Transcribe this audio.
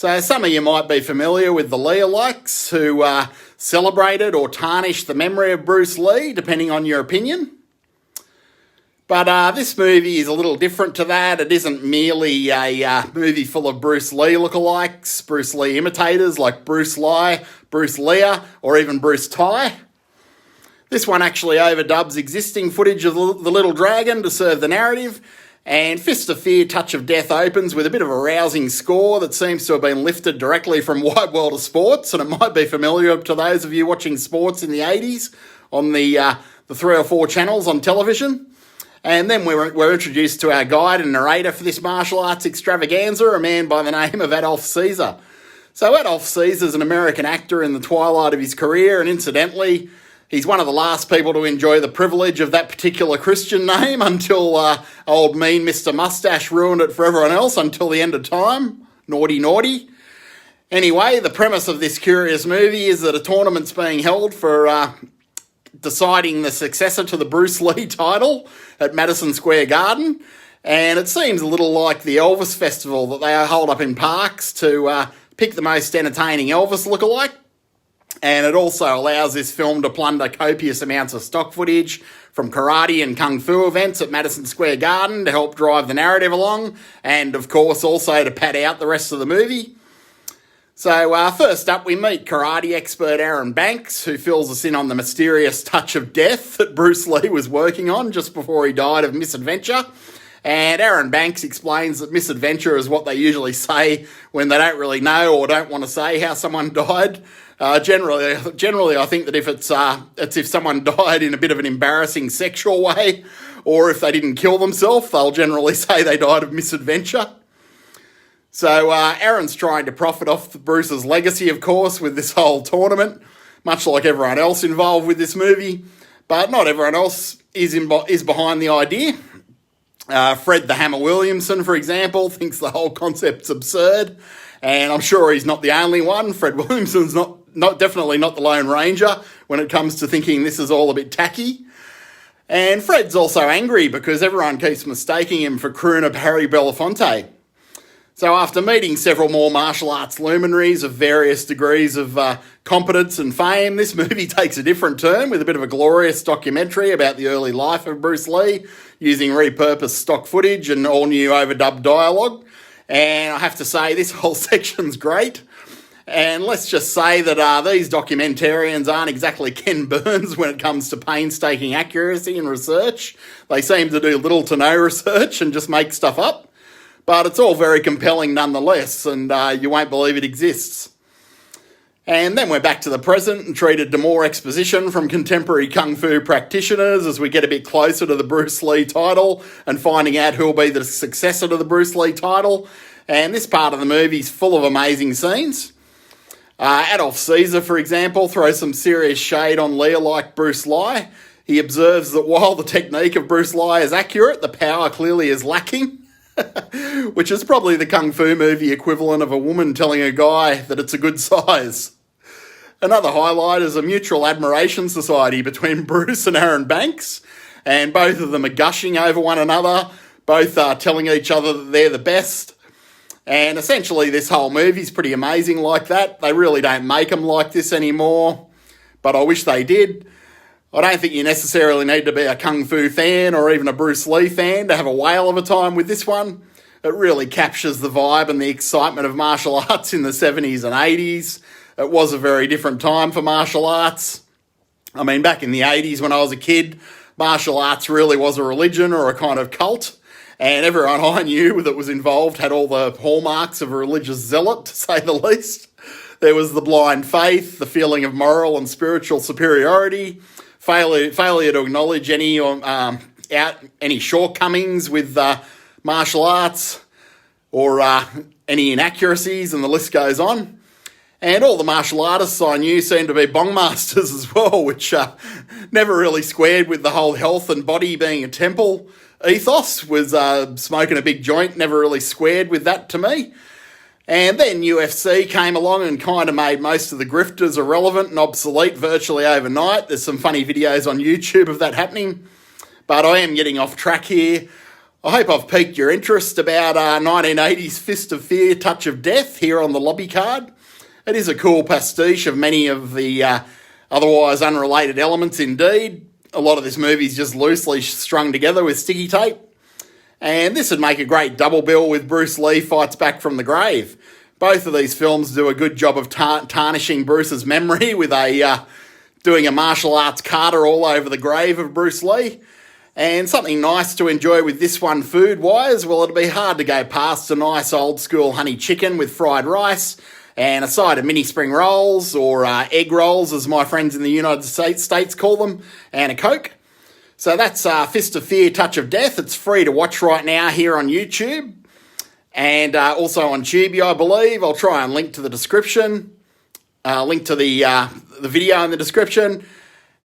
So some of you might be familiar with the Lee-alikes who celebrated or tarnished the memory of Bruce Lee, depending on your opinion. But this movie is a little different to that. It isn't merely a movie full of Bruce Lee lookalikes, Bruce Lee imitators like Bruce Lee, Bruce Leah, or even Bruce Ty. This one actually overdubs existing footage of the Little Dragon to serve the narrative, and Fist of Fear, Touch of Death opens with a bit of a rousing score that seems to have been lifted directly from Wide World of Sports, and it might be familiar to those of you watching sports in the 80s on the 3 or 4 channels on television. And then we're introduced to our guide and narrator for this martial arts extravaganza, a man by the name of Adolph Caesar. So Adolph Caesar is an American actor in the twilight of his career, and incidentally, he's one of the last people to enjoy the privilege of that particular Christian name until old mean Mr. Mustache ruined it for everyone else until the end of time. Naughty, naughty. Anyway, the premise of this curious movie is that a tournament's being held for deciding the successor to the Bruce Lee title at Madison Square Garden, and it seems a little like the Elvis Festival that they hold up in parks to pick the most entertaining Elvis lookalike. And it also allows this film to plunder copious amounts of stock footage from karate and kung fu events at Madison Square Garden to help drive the narrative along, and of course also to pad out the rest of the movie. So first up, we meet karate expert Aaron Banks, who fills us in on the mysterious touch of death that Bruce Lee was working on just before he died of misadventure. And Aaron Banks explains that misadventure is what they usually say when they don't really know or don't want to say how someone died. Generally, I think that if it's if someone died in a bit of an embarrassing sexual way, or if they didn't kill themselves, they'll generally say they died of misadventure. So Aaron's trying to profit off Bruce's legacy, of course, with this whole tournament, much like everyone else involved with this movie. But not everyone else is behind the idea. Fred the Hammer Williamson, for example, thinks the whole concept's absurd, and I'm sure he's not the only one. Fred Williamson's definitely not the Lone Ranger when it comes to thinking this is all a bit tacky. And Fred's also angry because everyone keeps mistaking him for crooner Harry Belafonte. So after meeting several more martial arts luminaries of various degrees of competence and fame, this movie takes a different turn with a bit of a glorious documentary about the early life of Bruce Lee, using repurposed stock footage and all new overdubbed dialogue. And I have to say, this whole section's great. And let's just say that these documentarians aren't exactly Ken Burns when it comes to painstaking accuracy and research. They seem to do little to no research and just make stuff up. But it's all very compelling nonetheless, and you won't believe it exists. And then we're back to the present and treated to more exposition from contemporary kung fu practitioners as we get a bit closer to the Bruce Lee title and finding out who'll be the successor to the Bruce Lee title. And this part of the movie is full of amazing scenes. Adolph Caesar, for example, throws some serious shade on Lee-alike Bruce Lee. He observes that while the technique of Bruce Lee is accurate, the power clearly is lacking. Which is probably the kung fu movie equivalent of a woman telling a guy that it's a good size. Another highlight is a mutual admiration society between Bruce and Aaron Banks, and both of them are gushing over one another, both are telling each other that they're the best. And essentially this whole movie's pretty amazing like that. They really don't make them like this anymore, but I wish they did. I don't think you necessarily need to be a Kung Fu fan or even a Bruce Lee fan to have a whale of a time with this one. It really captures the vibe and the excitement of martial arts in the 70s and 80s. It was a very different time for martial arts. I mean, back in the 80s when I was a kid, martial arts really was a religion or a kind of cult, and everyone I knew that was involved had all the hallmarks of a religious zealot, to say the least. There was the blind faith, the feeling of moral and spiritual superiority, failure to acknowledge any shortcomings with martial arts or any inaccuracies, and the list goes on. And all the martial artists I knew seemed to be bong masters as well, which never really squared with the whole health and body being a temple ethos. Was smoking a big joint, never really squared with that to me. And then UFC came along and kind of made most of the grifters irrelevant and obsolete virtually overnight. There's some funny videos on YouTube of that happening. But I am getting off track here. I hope I've piqued your interest about 1980s Fist of Fear, Touch of Death here on the lobby card. It is a cool pastiche of many of the otherwise unrelated elements indeed. A lot of this movie is just loosely strung together with sticky tape. And this would make a great double bill with Bruce Lee Fights Back from the Grave. Both of these films do a good job of tarnishing Bruce's memory with doing a martial arts kata all over the grave of Bruce Lee. And something nice to enjoy with this one food-wise, well, it'd be hard to go past a nice old-school honey chicken with fried rice and a side of mini spring rolls, or egg rolls as my friends in the United States call them, and a Coke. So that's Fist of Fear, Touch of Death. It's free to watch right now here on YouTube and also on Tubi, I believe. I'll try and link to the description, link to the video in the description.